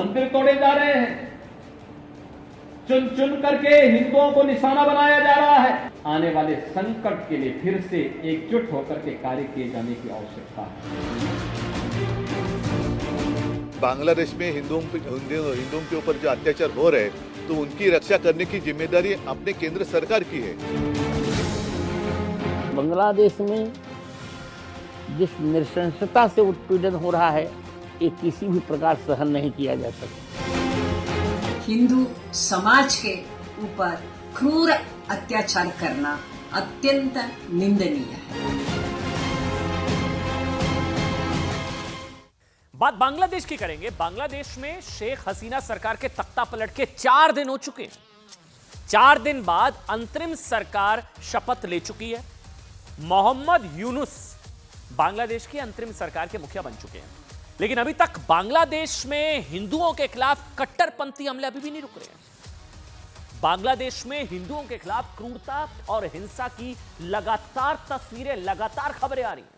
मंदिर तोड़े जा रहे हैं, चुन चुन करके हिंदुओं को निशाना बनाया जा रहा है। आने वाले संकट के लिए फिर से एकजुट होकर के कार्य किए जाने की आवश्यकता है। बांग्लादेश में हिंदुओं के ऊपर जो अत्याचार हो रहे हैं, तो उनकी रक्षा करने की जिम्मेदारी अपने केंद्र सरकार की है। बांग्लादेश में जिस नृशंसता से उत्पीड़न हो रहा है, ये किसी भी प्रकार सहन नहीं किया जा सकता। हिंदू समाज के ऊपर क्रूर अत्याचार करना अत्यंत निंदनीय है। बात बांग्लादेश की करेंगे। बांग्लादेश में शेख हसीना सरकार के तख्ता पलट के 4 दिन हो चुके हैं। 4 दिन बाद अंतरिम सरकार शपथ ले चुकी है। मोहम्मद यूनुस बांग्लादेश की अंतरिम सरकार के मुखिया बन चुके हैं, लेकिन अभी तक बांग्लादेश में हिंदुओं के खिलाफ कट्टरपंथी हमले अभी भी नहीं रुक रहे हैं। बांग्लादेश में हिंदुओं के खिलाफ क्रूरता और हिंसा की लगातार तस्वीरें, लगातार खबरें आ रही हैं।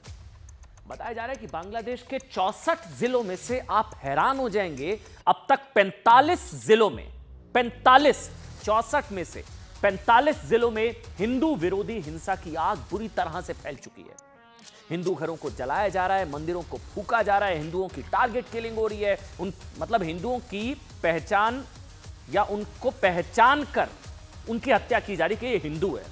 बताया जा रहा है कि बांग्लादेश के 64 जिलों में से आप हैरान हो जाएंगे, अब तक 45 जिलों में 64 में से 45 जिलों में हिंदू विरोधी हिंसा की आग बुरी तरह से फैल चुकी है। हिंदू घरों को जलाया जा रहा है, मंदिरों को फूका जा रहा है, हिंदुओं की टारगेट किलिंग हो रही है। हिंदुओं की पहचान या उनको पहचान कर उनकी हत्या की जा रही है कि ये हिंदू है।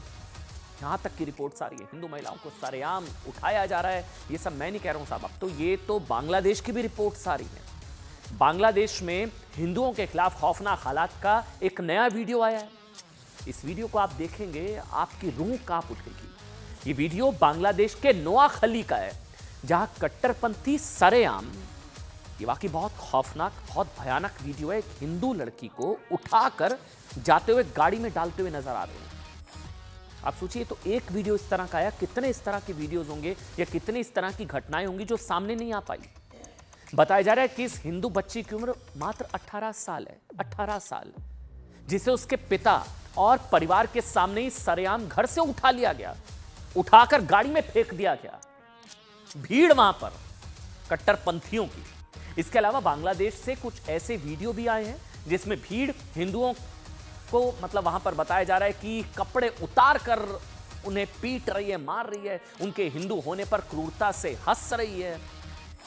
यहां तक की रिपोर्ट्स आ रही है हिंदू महिलाओं को सरेआम उठाया जा रहा है। ये सब मैं नहीं कह रहा हूं साहब, अब तो ये तो बांग्लादेश की भी रिपोर्ट्स आ रही है। बांग्लादेश में हिंदुओं के खिलाफ खौफनाक हालात का एक नया वीडियो आया है। इस वीडियो को आप देखेंगे, आपकी रूह कांप उठेगी। ये वीडियो बांग्लादेश के नोआखली का है, जहां कट्टरपंथी सरेआम, ये वाकई बहुत खौफनाक, बहुत भयानक वीडियो है। एक हिंदू लड़की को उठाकर जाते हुए गाड़ी में डालते हुए नजर आ रहे हैं। आप सोचिए, तो एक वीडियो इस तरह का आया, कितने इस तरह के वीडियोज होंगे या कितने इस तरह की घटनाएं होंगी जो सामने नहीं आ पाई। बताया जा रहा है कि इस हिंदू बच्ची की उम्र मात्र 18 साल है, 18 साल, जिसे उसके पिता और परिवार के सामने ही सरेआम घर से उठा लिया गया, उठाकर गाड़ी में फेंक दिया गया। भीड़ वहां पर कट्टरपंथियों की। इसके अलावा बांग्लादेश से कुछ ऐसे वीडियो भी आए हैं जिसमें भीड़ हिंदुओं को वहां पर बताया जा रहा है कि कपड़े उतार कर उन्हें पीट रही है, मार रही है, उनके हिंदू होने पर क्रूरता से हंस रही है।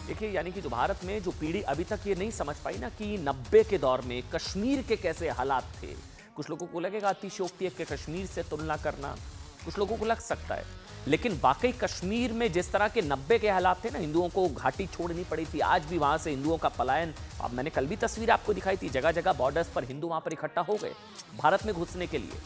देखिए, यानी कि जो भारत में जो पीढ़ी अभी तक ये नहीं समझ पाई ना कि 90 के दौर में कश्मीर के कैसे हालात थे। कुछ लोगों को लगेगा अतिशयोक्ति है कि कश्मीर से तुलना करना, कुछ लोगों को लग सकता है, लेकिन वाकई कश्मीर में जिस तरह के 90 के हालात थे ना, हिंदुओं को घाटी छोड़नी पड़ी थी, आज भी वहां से हिंदुओं का पलायन। अब मैंने कल भी तस्वीर आपको दिखाई थी, जगह जगह बॉर्डर्स पर हिंदू वहां पर इकट्ठा हो गए भारत में घुसने के लिए।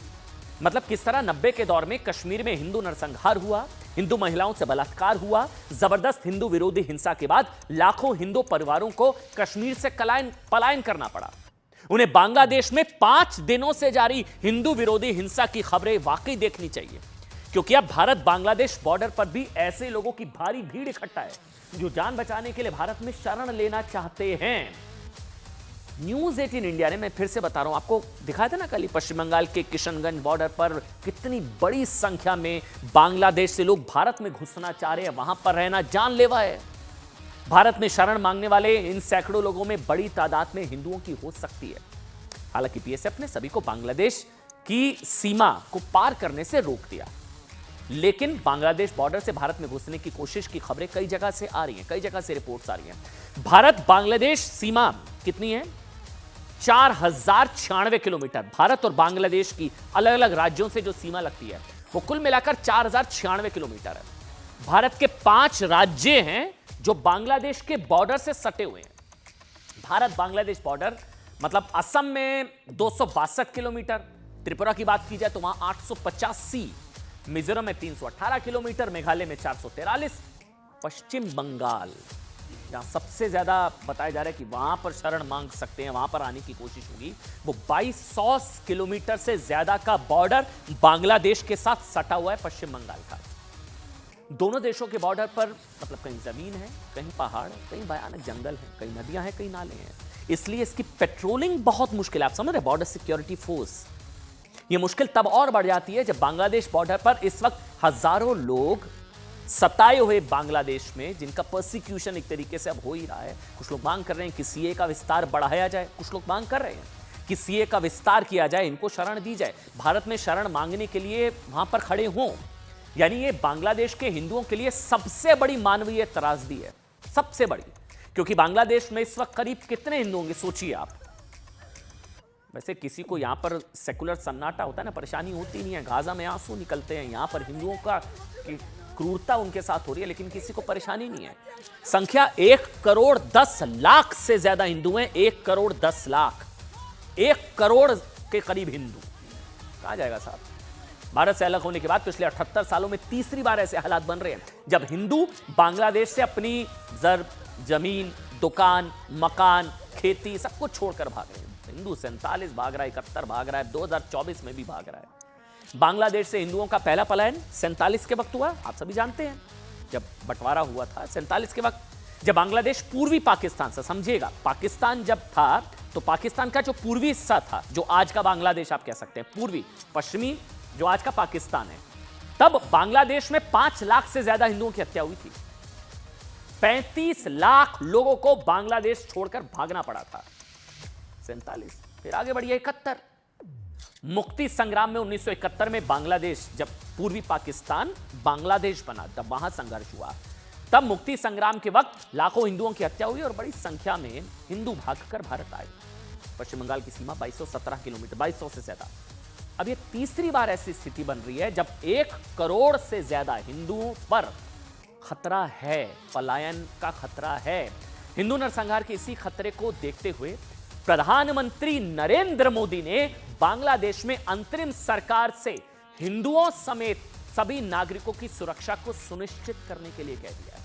किस तरह 90 के दौर में कश्मीर में हिंदू नरसंहार हुआ, हिंदू महिलाओं से बलात्कार हुआ, जबरदस्त हिंदू विरोधी हिंसा के बाद लाखों हिंदू परिवारों को कश्मीर से पलायन करना पड़ा। उन्हें बांग्लादेश में 5 दिनों से जारी हिंदू विरोधी हिंसा की खबरें वाकई देखनी चाहिए, क्योंकि अब भारत बांग्लादेश बॉर्डर पर भी ऐसे लोगों की भारी भीड़ इकट्ठा है जो जान बचाने के लिए भारत में शरण लेना चाहते हैं। न्यूज़ 18 इंडिया ने, मैं फिर से बता रहा हूं, आपको दिखाया था ना कल पश्चिम बंगाल के किशनगंज बॉर्डर पर कितनी बड़ी संख्या में बांग्लादेश से लोग भारत में घुसना चाह रहे हैं। वहां पर रहना जानलेवा है। भारत में शरण मांगने वाले इन सैकड़ों लोगों में बड़ी तादाद में हिंदुओं की हो सकती है। हालांकि बीएसएफ ने सभी को बांग्लादेश की सीमा को पार करने से रोक दिया, लेकिन बांग्लादेश बॉर्डर से भारत में घुसने की कोशिश की खबरें कई जगह से आ रही हैं, कई जगह से रिपोर्ट्स आ रही हैं। भारत बांग्लादेश सीमा कितनी है? 4096 किलोमीटर। भारत और बांग्लादेश की अलग अलग राज्यों से जो सीमा लगती है वो कुल मिलाकर 4096 किलोमीटर है। भारत के 5 राज्य हैं जो बांग्लादेश के बॉर्डर से सटे हुए हैं। भारत बांग्लादेश बॉर्डर असम में 262 किलोमीटर, त्रिपुरा की बात की जाए तो वहां 885, मिजोरम में 318 किलोमीटर, मेघालय में 443, पश्चिम बंगाल जहां सबसे ज्यादा बताया जा रहा है कि वहां पर शरण मांग सकते हैं, वहां पर आने की कोशिश होगी, वो 2200 किलोमीटर से ज्यादा का बॉर्डर बांग्लादेश के साथ सटा हुआ है पश्चिम बंगाल का। दोनों देशों के बॉर्डर पर कहीं जमीन है, कहीं पहाड़, कहीं भयानक जंगल है, कहीं नदियां हैं, कहीं नाले हैं, इसलिए इसकी पेट्रोलिंग बहुत मुश्किल है। आप समझ रहे, बॉर्डर सिक्योरिटी फोर्स, ये मुश्किल तब और बढ़ जाती है जब बांग्लादेश बॉर्डर पर इस वक्त हजारों लोग सताए हुए बांग्लादेश में, जिनका परसिक्यूशन एक तरीके से अब हो ही रहा है। कुछ लोग मांग कर रहे हैं कि सीए का विस्तार बढ़ाया जाए, कुछ लोग मांग कर रहे हैं कि सीए का विस्तार किया जाए, इनको शरण दी जाए, भारत में शरण मांगने के लिए वहां पर खड़े हों। यानी ये बांग्लादेश के हिंदुओं के लिए सबसे बड़ी मानवीय त्रासदी है, सबसे बड़ी। क्योंकि बांग्लादेश में इस वक्त करीब कितने हिंदू होंगे, सोचिए आप। वैसे किसी को यहां पर सेकुलर सन्नाटा होता है ना, परेशानी होती नहीं है, गाजा में आंसू निकलते हैं, यहां पर हिंदुओं का क्रूरता उनके साथ हो रही है, लेकिन किसी को परेशानी नहीं है। संख्या 1,10,00,000 से ज्यादा हिंदू हैं, 1,10,00,000, 1 करोड़ के करीब हिंदू। कहां जाएगा साहब? भारत से अलग होने के बाद पिछले 78 सालों में तीसरी बार ऐसे हालात बन रहे हैं जब हिंदू बांग्लादेश से अपनी जमीन, दुकान, मकान, खेती सब कुछ छोड़कर भाग रहे हैं। हिंदू 47 भाग रहा है, 71 भाग रहा है, 2024 में भी भाग रहा है। बांग्लादेश से हिंदुओं का पहला पलायन 47 के वक्त हुआ, आप सभी जानते हैं, जब बंटवारा हुआ था 47 के वक्त, जब बांग्लादेश पूर्वी पाकिस्तान से, समझिएगा, पाकिस्तान जब था तो पाकिस्तान का जो पूर्वी हिस्सा था, जो आज का बांग्लादेश आप कह सकते हैं, पूर्वी पश्चिमी जो आज का पाकिस्तान है, तब बांग्लादेश में 5 लाख से ज्यादा हिंदुओं की हत्या हुई थी। 35 लाख लोगों को बांग्लादेश छोड़कर भागना पड़ा था। 47, फिर आगे बढ़िए 71, मुक्ति संग्राम में 1971 में बांग्लादेश, जब पूर्वी पाकिस्तान बांग्लादेश बना, तब वहां संघर्ष हुआ। तब मुक्ति संग्राम के वक्त लाखों हिंदुओं की हत्या हुई और बड़ी संख्या में हिंदू भागकर भारत आए। पश्चिम बंगाल की सीमा 2217 किलोमीटर, 2200 से ज्यादा। अब ये तीसरी बार ऐसी स्थिति बन रही है जब 1 करोड़ से ज्यादा हिंदुओं पर खतरा है, पलायन का खतरा है। हिंदू नरसंहार के इसी खतरे को देखते हुए प्रधानमंत्री नरेंद्र मोदी ने बांग्लादेश में अंतरिम सरकार से हिंदुओं समेत सभी नागरिकों की सुरक्षा को सुनिश्चित करने के लिए कह दिया है।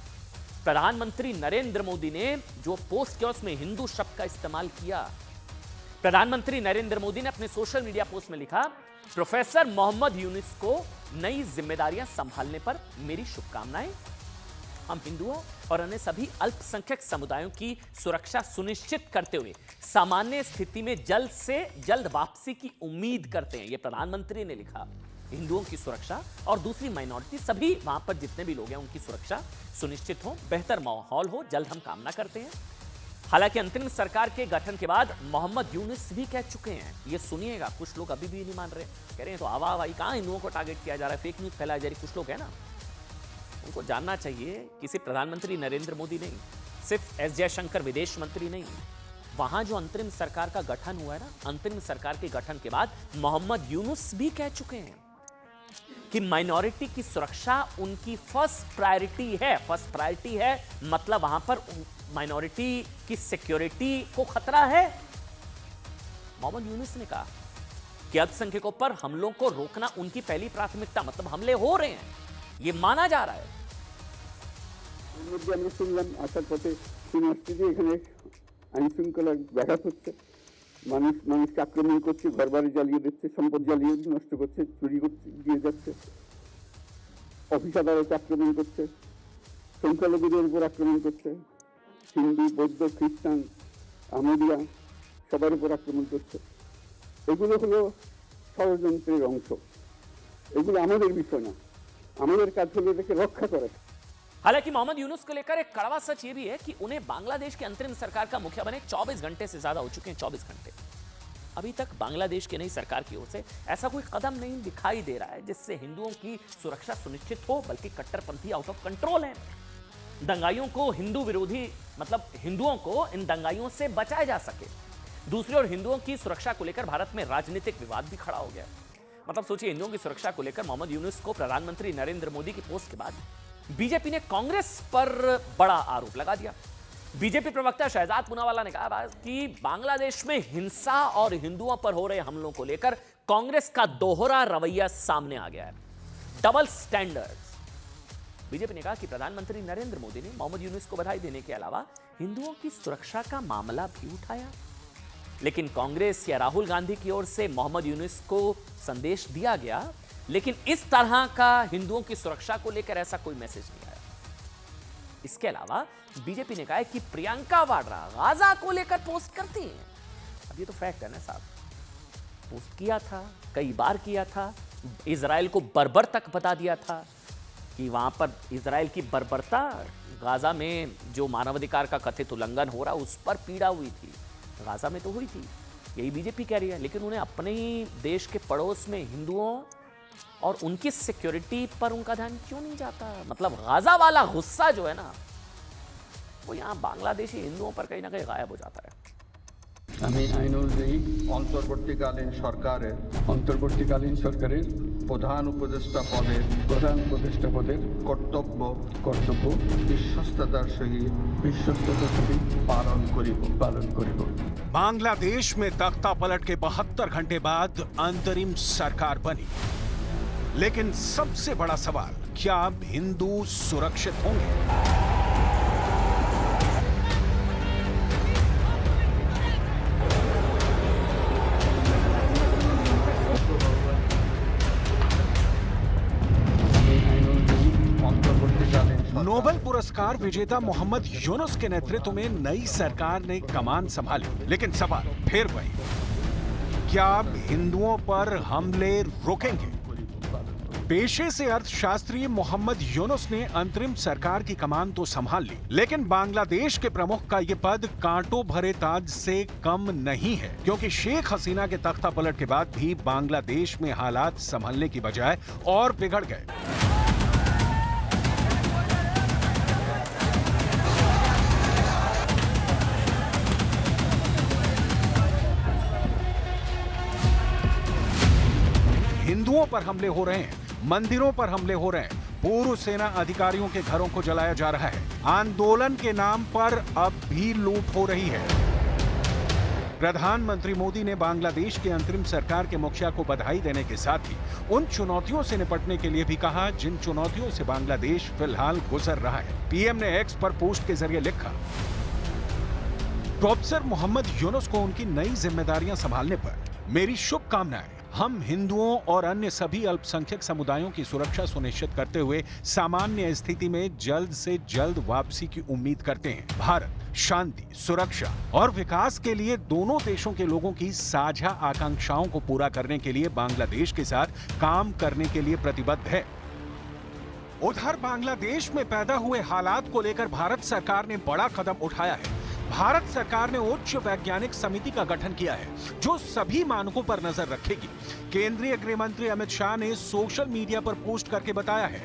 प्रधानमंत्री नरेंद्र मोदी ने जो पोस्ट किया उसमें हिंदू शब्द का इस्तेमाल किया। प्रधानमंत्री नरेंद्र मोदी ने अपने सोशल मीडिया पोस्ट में लिखा, प्रोफेसर मोहम्मद यूनुस को नई जिम्मेदारियां संभालने पर मेरी शुभकामनाएं। हम हिंदुओं और अन्य सभी अल्पसंख्यक समुदायों की सुरक्षा सुनिश्चित करते हुए सामान्य स्थिति में जल्द से जल्द वापसी की उम्मीद करते हैं। यह प्रधानमंत्री ने लिखा। हिंदुओं की सुरक्षा और दूसरी माइनॉरिटी, सभी वहां पर जितने भी लोग हैं उनकी सुरक्षा सुनिश्चित हो, बेहतर माहौल हो, जल्द हम कामना करते हैं। हालांकि अंतरिम सरकार के गठन के बाद मोहम्मद यूनुस भी कह चुके हैं, ये सुनिएगा, कुछ लोग अभी भी नहीं मान रहे, कह रहे हैं तो आवाई कहां हिंदुओं को टारगेट किया जा रहा है, फेक न्यूज फैलाया जा रही है। कुछ लोग है ना, उनको जानना चाहिए कि सिर्फ प्रधानमंत्री नरेंद्र मोदी नहीं, सिर्फ एस जयशंकर विदेश मंत्री नहीं, वहां जो अंतरिम सरकार का गठन हुआ है ना, अंतरिम सरकार के गठन के बाद मोहम्मद यूनुस भी कह चुके हैं कि माइनॉरिटी की सुरक्षा उनकी फर्स्ट प्रायोरिटी है। फर्स्ट प्रायोरिटी है मतलब वहां पर माइनॉरिटी की सिक्योरिटी को खतरा है। मोहम्मद यूनुस ने कहा कि अल्पसंख्यकों पर हमलों को रोकना उनकी पहली प्राथमिकता, मतलब हमले हो रहे हैं, ये माना जा रहा है। আমরা শুনলাম আসার পথে শুনে আসছি যে এখানে আইন শৃঙ্খলা ব্যাঘাত হচ্ছে, মানুষকে আক্রমণ করছে, ঘরবাড়ি জ্বালিয়ে দিচ্ছে, সম্পদ জ্বালিয়ে নষ্ট করছে, চুরি করছে, দিয়ে যাচ্ছে, অফিস আদালতে আক্রমণ করছে, সংখ্যালঘুদের উপর আক্রমণ করছে, হিন্দু, বৌদ্ধ, খ্রিস্টান, আহমদিয়া সবার উপর আক্রমণ করছে। এগুলো হলো ষড়যন্ত্রের অংশ, এগুলো আমাদের বিষয় না, আমাদের কাজ হলো এটাকে রক্ষা করা। हालांकि मोहम्मद यूनुस को लेकर एक कड़वा सच ये भी है कि उन्हें बांग्लादेश की अंतरिम सरकार का मुखिया बने 24 घंटे से ज्यादा हो चुके हैं। 24 घंटे अभी तक बांग्लादेश की नई सरकार की ओर से ऐसा कोई कदम नहीं दिखाई दे रहा है जिससे हिंदुओं की सुरक्षा सुनिश्चित हो, बल्कि कट्टरपंथी आउट ऑफ कंट्रोल है। दंगाइयों को हिंदू विरोधी, मतलब हिंदुओं को इन दंगाइयों से बचाया जा सके। दूसरी ओर हिंदुओं की सुरक्षा को लेकर भारत में राजनीतिक विवाद भी खड़ा हो गया। मतलब सोचिए, हिंदुओं की सुरक्षा को लेकर मोहम्मद यूनुस को प्रधानमंत्री नरेंद्र मोदी की पोस्ट के बाद बीजेपी ने कांग्रेस पर बड़ा आरोप लगा दिया। बीजेपी प्रवक्ता शहजाद पूनावाला ने कहा कि बांग्लादेश में हिंसा और हिंदुओं पर हो रहे हमलों को लेकर कांग्रेस का दोहरा रवैया सामने आ गया है, डबल स्टैंडर्ड्स। बीजेपी ने कहा कि प्रधानमंत्री नरेंद्र मोदी ने मोहम्मद यूनुस को बधाई देने के अलावा हिंदुओं की सुरक्षा का मामला भी उठाया, लेकिन कांग्रेस या राहुल गांधी की ओर से मोहम्मद यूनुस को संदेश दिया गया, लेकिन इस तरह का हिंदुओं की सुरक्षा को लेकर ऐसा कोई मैसेज नहीं आया। इसके अलावा बीजेपी ने कहा है कि प्रियंका वाड्रा गाजा को लेकर पोस्ट करती हैं। अब ये तो फैक्ट है ना साहब, पोस्ट किया था, कई बार किया था, इजराइल को बर्बर तक बता दिया था कि वहां पर इजराइल की बर्बरता, गाजा में जो मानवाधिकार का कथित उल्लंघन हो रहा उस पर पीड़ा हुई थी, गाजा में तो हुई थी, यही बीजेपी कह रही है। लेकिन उन्हें अपने ही देश के पड़ोस में हिंदुओं और उनकी सिक्योरिटी पर उनका ध्यान क्यों नहीं जाता? मतलब गाजा वाला गुस्सा जो है ना, वो यहाँ बांग्लादेशी हिंदुओं पर कहीं ना कहीं गायब हो जाता है। আমি আইন অনুযায়ী অন্তর্বর্তীকালীন সরকারের প্রধান উপদেষ্টা পদের কর্তব্য বিশ্বস্ততার সহিত পালন করিব। बांग्लादेश में तख्ता पलट के 72 घंटे बाद अंतरिम सरकार बनी, लेकिन सबसे बड़ा सवाल, क्या अब हिंदू सुरक्षित होंगे? नोबेल पुरस्कार विजेता मोहम्मद यूनुस के नेतृत्व में नई सरकार ने कमान संभाली, लेकिन सवाल फिर वही, क्या अब हिंदुओं पर हमले रुकेंगे? पेशे से अर्थशास्त्री मोहम्मद यूनुस ने अंतरिम सरकार की कमान तो संभाल ली, लेकिन बांग्लादेश के प्रमुख का ये पद कांटों भरे ताज से कम नहीं है, क्योंकि शेख हसीना के तख्ता पलट के बाद भी बांग्लादेश में हालात संभलने की बजाय और बिगड़ गए। हिंदुओं पर हमले हो रहे हैं, मंदिरों पर हमले हो रहे हैं, पूर्व सेना अधिकारियों के घरों को जलाया जा रहा है, आंदोलन के नाम पर अब भी लूट हो रही है। प्रधानमंत्री मोदी ने बांग्लादेश के अंतरिम सरकार के मुखिया को बधाई देने के साथ ही उन चुनौतियों से निपटने के लिए भी कहा जिन चुनौतियों से बांग्लादेश फिलहाल गुजर रहा है। पीएम ने एक्स पर पोस्ट के जरिए लिखा, प्रोफेसर मोहम्मद यूनुस को उनकी नई जिम्मेदारियां संभालने पर मेरी शुभकामनाएं। हम हिंदुओं और अन्य सभी अल्पसंख्यक समुदायों की सुरक्षा सुनिश्चित करते हुए सामान्य स्थिति में जल्द से जल्द वापसी की उम्मीद करते हैं। भारत शांति, सुरक्षा और विकास के लिए दोनों देशों के लोगों की साझा आकांक्षाओं को पूरा करने के लिए बांग्लादेश के साथ काम करने के लिए प्रतिबद्ध है। उधर बांग्लादेश में पैदा हुए हालात को लेकर भारत सरकार ने बड़ा कदम उठाया है। भारत सरकार ने उच्च वैज्ञानिक समिति का गठन किया है जो सभी मानकों पर नजर रखेगी। केंद्रीय गृह मंत्री अमित शाह ने सोशल मीडिया पर पोस्ट करके बताया है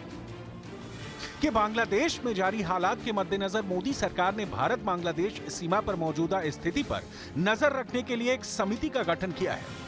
कि बांग्लादेश में जारी हालात के मद्देनजर मोदी सरकार ने भारत बांग्लादेश सीमा पर मौजूदा स्थिति पर नजर रखने के लिए एक समिति का गठन किया है।